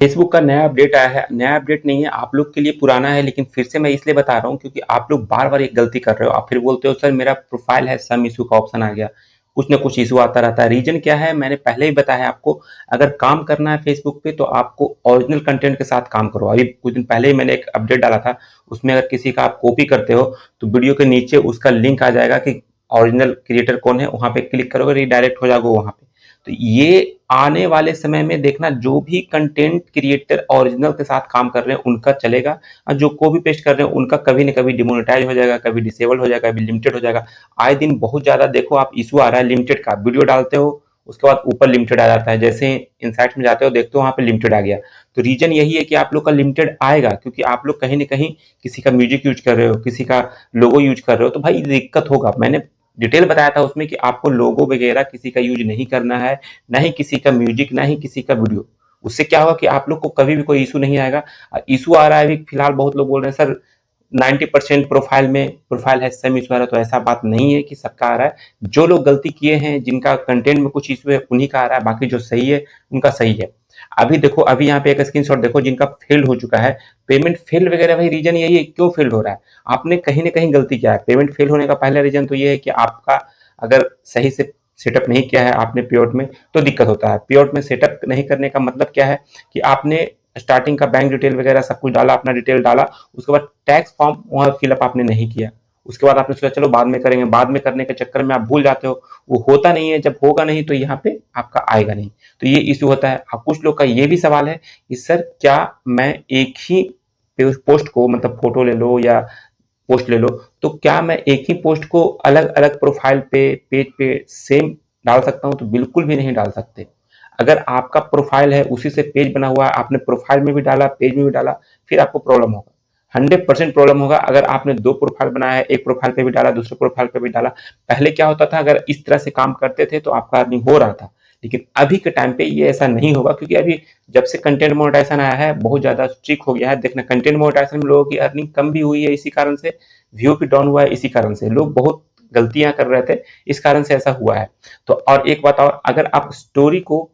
Facebook का नया update आया है। नया अपडेट नहीं है, आप लोग के लिए पुराना है, लेकिन फिर से मैं इसलिए बता रहा हूँ क्योंकि आप लोग बार-बार एक गलती कर रहे हो। आप फिर बोलते हो सर मेरा प्रोफाइल है, सम इश्यू का ऑप्शन आ गया। कुछ ना कुछ इश्यू आता रहता है। रीज़न क्या है मैंने पहले ही बताया है आपको। अगर काम करना है फेसबुक पे तो आपको ओरिजिनल कंटेंट के साथ काम करो। अभी कुछ दिन पहले ही मैंने एक अपडेट डाला था, उसमें अगर किसी का आप कॉपी करते हो तो वीडियो के नीचे उसका लिंक आ जाएगा कि ओरिजिनल क्रिएटर कौन है, वहाँ पे क्लिक करोगे रीडायरेक्ट हो जाओगे वहाँ पे। तो ये आने वाले समय में देखना, जो भी कंटेंट क्रिएटर ओरिजिनल के साथ काम कर रहे हैं उनका चलेगा, और जो कॉपी पेस्ट कर रहे हैं उनका कभी न कभी डिमोनेटाइज हो जाएगा, कभी डिसेबल हो जाएगा, कभी लिमिटेड हो जाएगा। आए दिन बहुत ज़्यादा देखो आप इशू आ रहा है लिमिटेड का। वीडियो डालते हो उसके बाद ऊपर लिमिटेड आ जाता है, जैसे इनसाइट्स में जाते हो देखते हो वहाँ पे लिमिटेड आ गया। तो रीजन यही है कि आप लोग का लिमिटेड आएगा, क्योंकि आप लोग कहीं न कहीं किसी का म्यूजिक यूज कर रहे हो, किसी का लोगो यूज कर रहे हो, तो भाई दिक्कत होगा। मैंने डिटेल बताया था उसमें कि आपको लोगो वगैरह किसी का यूज नहीं करना है, ना ही किसी का म्यूजिक, ना ही किसी का वीडियो। उससे क्या होगा कि आप लोग को कभी भी कोई इशू नहीं आएगा। इशू आ रहा है अभी फिलहाल, बहुत लोग बोल रहे हैं सर 90% प्रोफाइल में प्रोफाइल है सेम इशू आ रहा है, तो ऐसा बात नहीं है कि सबका आ रहा है। जो लोग गलती किए हैं, जिनका कंटेंट में कुछ इशू है, उन्हीं का आ रहा है, बाकी जो सही है उनका सही है। अभी देखो, अभी यहाँ पे एक स्क्रीनशॉट देखो जिनका फेल्ड हो चुका है। पेमेंट फेल वगैरह, भाई रीजन यही है क्यों फेल्ड हो रहा है। आपने कहीं ना कहीं गलती किया है। पेमेंट फेल होने का पहला रीजन तो ये है कि आपका अगर सही से सेटअप नहीं किया है आपने पेआउट में, तो दिक्कत होता है। पेआउट में सेटअप नहीं करने का मतलब क्या है कि आपने स्टार्टिंग का बैंक डिटेल वगैरह सब कुछ डाला, अपना डिटेल डाला, उसके बाद टैक्स फॉर्म वहाँ फिलअप आपने नहीं किया। उसके बाद आपने सोचा चलो बाद में करेंगे, बाद में करने के चक्कर में आप भूल जाते हो, वो होता नहीं है। जब होगा नहीं तो यहाँ पे आपका आएगा नहीं, तो ये इशू होता है। अब कुछ लोग का ये भी सवाल है कि सर क्या मैं एक ही पोस्ट को, मतलब फोटो ले लो या पोस्ट ले लो, तो क्या मैं एक ही पोस्ट को अलग अलग प्रोफाइल पे, पेज पे सेम डाल सकता हूँ? तो बिल्कुल भी नहीं डाल सकते। अगर आपका प्रोफाइल है उसी से पेज बना हुआ है, आपने प्रोफाइल में भी डाला पेज में भी डाला, फिर आपको प्रॉब्लम होगा। 100% प्रॉब्लम होगा। अगर आपने दो प्रोफाइल बनाया है, एक प्रोफाइल पे भी डाला, दूसरे प्रोफाइल पे भी डाला। पहले क्या होता था, अगर इस तरह से काम करते थे तो आपका अर्निंग हो रहा था, लेकिन अभी के टाइम पे ये ऐसा नहीं होगा, क्योंकि अभी जब से कंटेंट मोनेटाइजेशन आया है बहुत ज्यादा स्ट्रिक्ट हो गया है। देखना, कंटेंट मोनेटाइजेशन में लोगों की अर्निंग कम भी हुई है इसी कारण से, व्यू भी डाउन हुआ है इसी कारण से। लोग बहुत गलतियां कर रहे थे, इस कारण से ऐसा हुआ है। तो और एक बात और, अगर आप स्टोरी को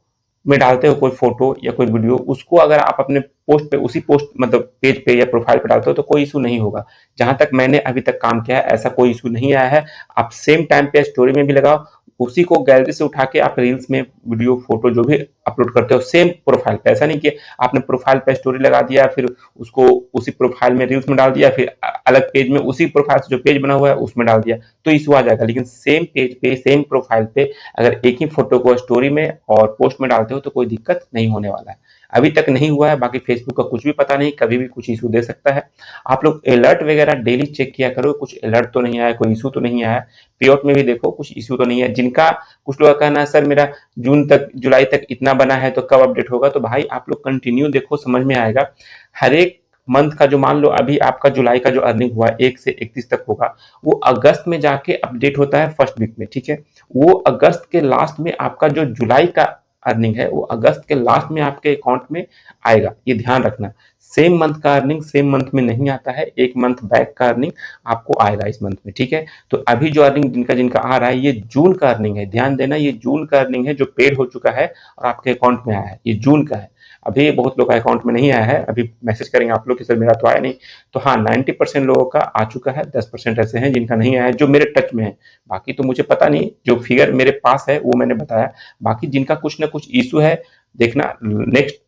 में डालते हो कोई फोटो या कोई वीडियो, उसको अगर आप अपने पोस्ट पे, उसी पोस्ट मतलब पेज पे या प्रोफाइल पे डालते हो तो कोई इशू नहीं होगा। जहां तक मैंने अभी तक काम किया है ऐसा कोई इशू नहीं आया है। आप सेम टाइम पे स्टोरी में भी लगाओ, उसी को गैलरी से उठा के आप रील्स में वीडियो फोटो जो भी अपलोड करते हो सेम प्रोफाइल पे। ऐसा नहीं कि आपने प्रोफाइल पे स्टोरी लगा दिया फिर उसको उसी प्रोफाइल में रील्स में डाल दिया, फिर अलग पेज में उसी प्रोफाइल से जो पेज बना हुआ है उसमें डाल दिया, तो इशू आ जाएगा। लेकिन सेम पेज पे सेम प्रोफाइल पे अगर एक ही फोटो को स्टोरी में और पोस्ट में डालते हो तो कोई दिक्कत नहीं होने वाला है। अभी तक नहीं हुआ है। बाकी फेसबुक का कुछ भी पता नहीं, कभी भी कुछ इशू दे सकता है। आप लोग अलर्ट वगैरह डेली चेक किया करो, कुछ अलर्ट तो नहीं आया, कोई इशू तो नहीं आया। पेआउट में भी देखो कुछ इशू तो नहीं है। जिनका कुछ लोग का कहना है सर मेरा जून तक जुलाई तक इतना बना है तो कब अपडेट होगा, तो भाई आप लोग कंटिन्यू देखो, समझ में आएगा। हर एक मंथ का जो, मान लो अभी आपका जुलाई का जो अर्निंग हुआ 1 से 31 तक होगा, वो अगस्त में जाके अपडेट होता है फर्स्ट वीक में, ठीक है। वो अगस्त के लास्ट में आपका जो जुलाई का अर्निंग है वो अगस्त के लास्ट में आपके अकाउंट में आएगा, ये ध्यान रखना। सेम मंथ का अर्निंग सेम मंथ में नहीं आता है, एक मंथ बैक का अर्निंग आपको आएगा इस मंथ में, ठीक है। तो अभी जो अर्निंग जिनका जिनका आ रहा है ये जून का अर्निंग है, ध्यान देना, ये जून का अर्निंग है जो पेड हो चुका है और आपके अकाउंट में आया है, ये जून का है। अभी बहुत लोग का अकाउंट में नहीं आया है, अभी मैसेज करेंगे आप लोग कि सर मेरा तो आया नहीं। तो हाँ, 90% लोगों का आ चुका है, 10% ऐसे हैं जिनका नहीं आया है, जो मेरे टच में है। बाकी तो मुझे पता नहीं, जो फिगर मेरे पास है वो मैंने बताया। बाकी जिनका कुछ ना कुछ इशू है, देखना नेक्स्ट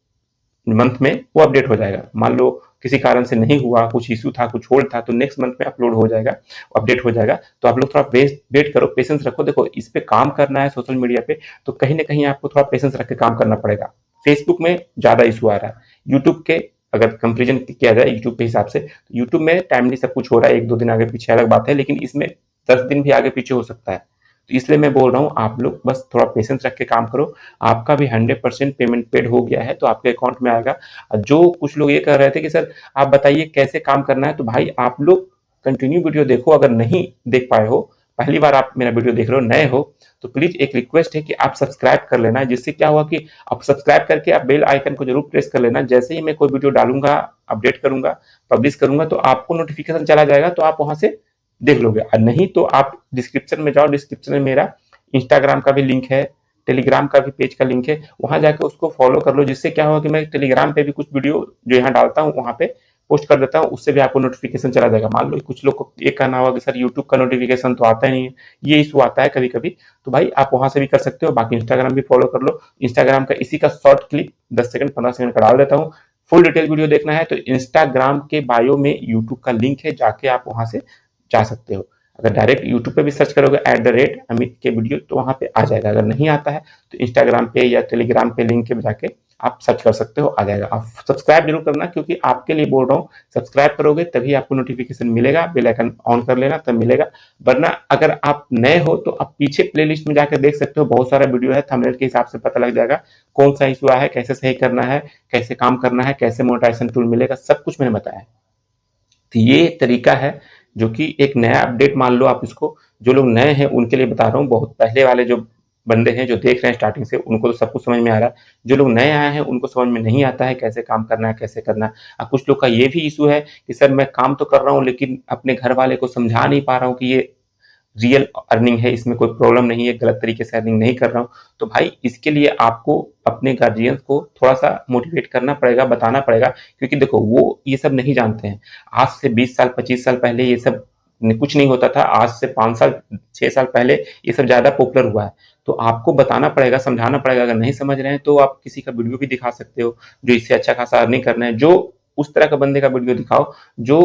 मंथ में वो अपडेट हो जाएगा। मान लो किसी कारण से नहीं हुआ, कुछ इशू था, कुछ होल्ड था, तो नेक्स्ट मंथ में अपलोड हो जाएगा, अपडेट हो जाएगा। तो आप लोग थोड़ा वेट करो, पेशेंस रखो। देखो, इस पे काम करना है सोशल मीडिया पे, तो कहीं ना कहीं आपको थोड़ा पेशेंस रख के काम करना पड़ेगा। फेसबुक में ज्यादा इशू आ रहा है, यूट्यूब के अगर कंपेरिजन किया जाए यूट्यूब के हिसाब से, तो यूट्यूब में टाइमली सब कुछ हो रहा है, 1-2 दिन आगे पीछे अलग बात है, लेकिन इसमें 10 दिन भी आगे पीछे हो सकता है। तो इसलिए मैं बोल रहा हूँ आप लोग बस थोड़ा पेशेंस रख के काम करो। आपका भी 100% पेमेंट पेड हो गया है तो आपके अकाउंट में आएगा। जो कुछ लोग ये कह रहे थे कि सर आप बताइए कैसे काम करना है, तो भाई आप लोग कंटिन्यू वीडियो देखो। अगर नहीं देख पाए हो, पहली बार आप मेरा वीडियो देख रहे हो, नए हो, तो प्लीज एक रिक्वेस्ट है कि आप सब्सक्राइब कर लेना। जिससे क्या हुआ कि आप सब्सक्राइब करके आप बेल आइकन को जरूर प्रेस कर लेना। जैसे ही मैं कोई वीडियो डालूंगा, अपडेट करूंगा, पब्लिश करूंगा, तो आपको नोटिफिकेशन चला जाएगा, तो आप वहां से देख लोगे। और नहीं तो आप डिस्क्रिप्शन में जाओ, डिस्क्रिप्शन में मेरा इंस्टाग्राम का भी लिंक है, टेलीग्राम का भी पेज का लिंक है, वहां जाकर उसको फॉलो कर लो, जिससे क्या होगा कि मैं टेलीग्राम पे भी कुछ वीडियो जो यहाँ डालता हूँ वहां पे पोस्ट कर देता हूँ, उससे भी आपको नोटिफिकेशन चला जाएगा। मान लो कुछ लोग को ये कहना होगा कि सर यूट्यूब का नोटिफिकेशन तो आता ही नहीं है, ये इशू आता है कभी कभी, तो भाई आप वहां से भी कर सकते हो। बाकी इंस्टाग्राम भी फॉलो कर लो, इंस्टाग्राम का इसी का शॉर्ट क्लिप 10 सेकंड 15 सेकंड का डाल देता हूँ। फुल डिटेल वीडियो देखना है तो इंस्टाग्राम के बायो में यूट्यूब का लिंक है, जाके आप वहां से जा सकते हो। अगर डायरेक्ट यूट्यूब पे भी सर्च करोगे @अमित के वीडियो तो वहां पे आ जाएगा। अगर नहीं आता है तो इंस्टाग्राम पे या टेलीग्राम पे लिंक पे जाके आप सर्च कर सकते हो, आ जाएगा। आप सब्सक्राइब जरूर करना, क्योंकि आपके लिए बोल रहा हूँ, सब्सक्राइब करोगे तभी आपको नोटिफिकेशन मिलेगा, बेल आइकन ऑन कर लेना तब मिलेगा। वरना अगर आप नए हो तो आप पीछे प्लेलिस्ट में जाकर देख सकते हो, बहुत सारा वीडियो है, थंबनेल के हिसाब से पता लग जाएगा कौन सा इशू है, कैसे सही करना है, कैसे काम करना है, कैसे मोनेटाइजेशन टूल मिलेगा, सब कुछ मैंने बताया है। तो ये तरीका है जो कि एक नया अपडेट मान लो आप इसको, जो लोग नए हैं उनके लिए बता रहा हूँ। बहुत पहले वाले जो बंदे हैं जो देख रहे हैं स्टार्टिंग से, उनको तो सब कुछ समझ में आ रहा है। जो लोग नए आए हैं उनको समझ में नहीं आता है कैसे काम करना है, कैसे करना है। अब कुछ लोग का ये भी इशू है कि सर मैं काम तो कर रहा हूँ लेकिन अपने घर वाले को समझा नहीं पा रहा हूँ कि ये रियल अर्निंग है, इसमें कोई प्रॉब्लम नहीं है, गलत तरीके से अर्निंग नहीं कर रहा हूँ। तो भाई इसके लिए आपको अपने गार्जियंस को थोड़ा सा मोटिवेट करना पड़ेगा, बताना पड़ेगा, क्योंकि देखो वो ये सब नहीं जानते हैं। आज से 20 साल 25 साल पहले ये सब कुछ नहीं होता था, आज से 5 साल 6 साल पहले ये सब ज्यादा पॉपुलर हुआ है। तो आपको बताना पड़ेगा, समझाना पड़ेगा। अगर नहीं समझ रहे हैं तो आप किसी का वीडियो भी दिखा सकते हो जो इससे अच्छा खासा अर्निंग करना है, जो उस तरह का बंदे का वीडियो दिखाओ जो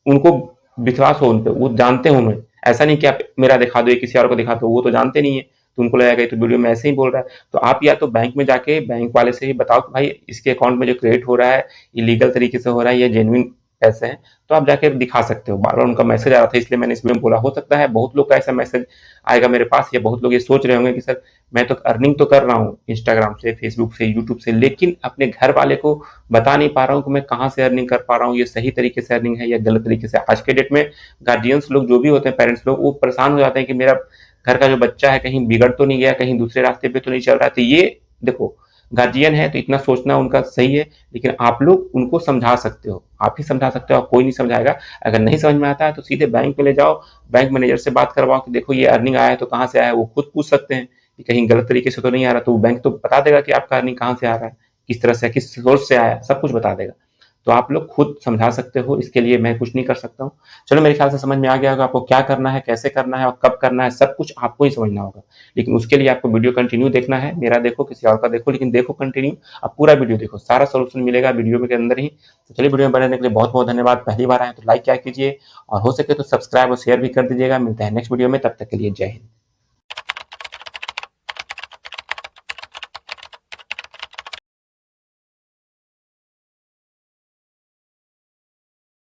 उनको विश्वास हो, उन पे वो जानते हो उन्हें। ऐसा नहीं कि आप मेरा दिखा दो, किसी और को दिखा दो, वो तो जानते नहीं है, तो उनको लगेगा ये तो वीडियो में ऐसे ही बोल रहा है। तो आप या तो बैंक में जाके बैंक वाले से ही बताओ कि भाई इसके अकाउंट में जो क्रेडिट हो रहा है इलीगल तरीके से हो रहा है या जेन्युइन पैसे हैं, तो आप जाके दिखा सकते हो। बार बार उनका मैसेज आ रहा था इसलिए मैंने इसमें बोला। हो सकता है बहुत लोग का ऐसा मैसेज आएगा मेरे पास, या बहुत लोग ये सोच रहे होंगे कि सर मैं तो अर्निंग तो कर रहा हूँ इंस्टाग्राम से, फेसबुक से, यूट्यूब से, लेकिन अपने घर वाले को बता नहीं पा रहा हूँ कि मैं कहाँ से अर्निंग कर पा रहा हूँ, ये सही तरीके से अर्निंग है या गलत तरीके से। आज के डेट में गार्जियंस लोग जो भी होते हैं, पेरेंट्स लोग, वो परेशान हो जाते हैं कि मेरा घर का जो बच्चा है कहीं बिगड़ तो नहीं गया, कहीं दूसरे रास्ते पे तो नहीं चल रहा है। तो ये देखो, गार्जियन है तो इतना सोचना उनका सही है, लेकिन आप लोग उनको समझा सकते हो, आप ही समझा सकते हो, कोई नहीं समझाएगा। अगर नहीं समझ में आता है तो सीधे बैंक में ले जाओ, बैंक मैनेजर से बात करवाओ कि देखो ये अर्निंग आया है तो कहाँ से आया है। वो खुद पूछ सकते हैं कि कहीं गलत तरीके से तो नहीं आ रहा, तो बैंक तो बता देगा कि आपका अर्निंग कहाँ से आ रहा है, किस तरह से, किस सोर्स से आया, सब कुछ बता देगा। तो आप लोग खुद समझा सकते हो, इसके लिए मैं कुछ नहीं कर सकता हूँ। चलो मेरे ख्याल से समझ में आ गया होगा आपको क्या करना है, कैसे करना है और कब करना है, सब कुछ आपको ही समझना होगा। लेकिन उसके लिए आपको वीडियो कंटिन्यू देखना है, मेरा देखो किसी और का देखो, लेकिन देखो कंटिन्यू, अब पूरा वीडियो देखो, सारा सोल्यूशन मिलेगा वीडियो के अंदर ही। तो चलिए, वीडियो में बने रहने के लिए बहुत बहुत धन्यवाद। पहली बार आए तो लाइक क्या कीजिए, और हो सके तो सब्सक्राइब और शेयर भी कर दीजिएगा। मिलते हैं नेक्स्ट वीडियो में, तब तक के लिए जय हिंद।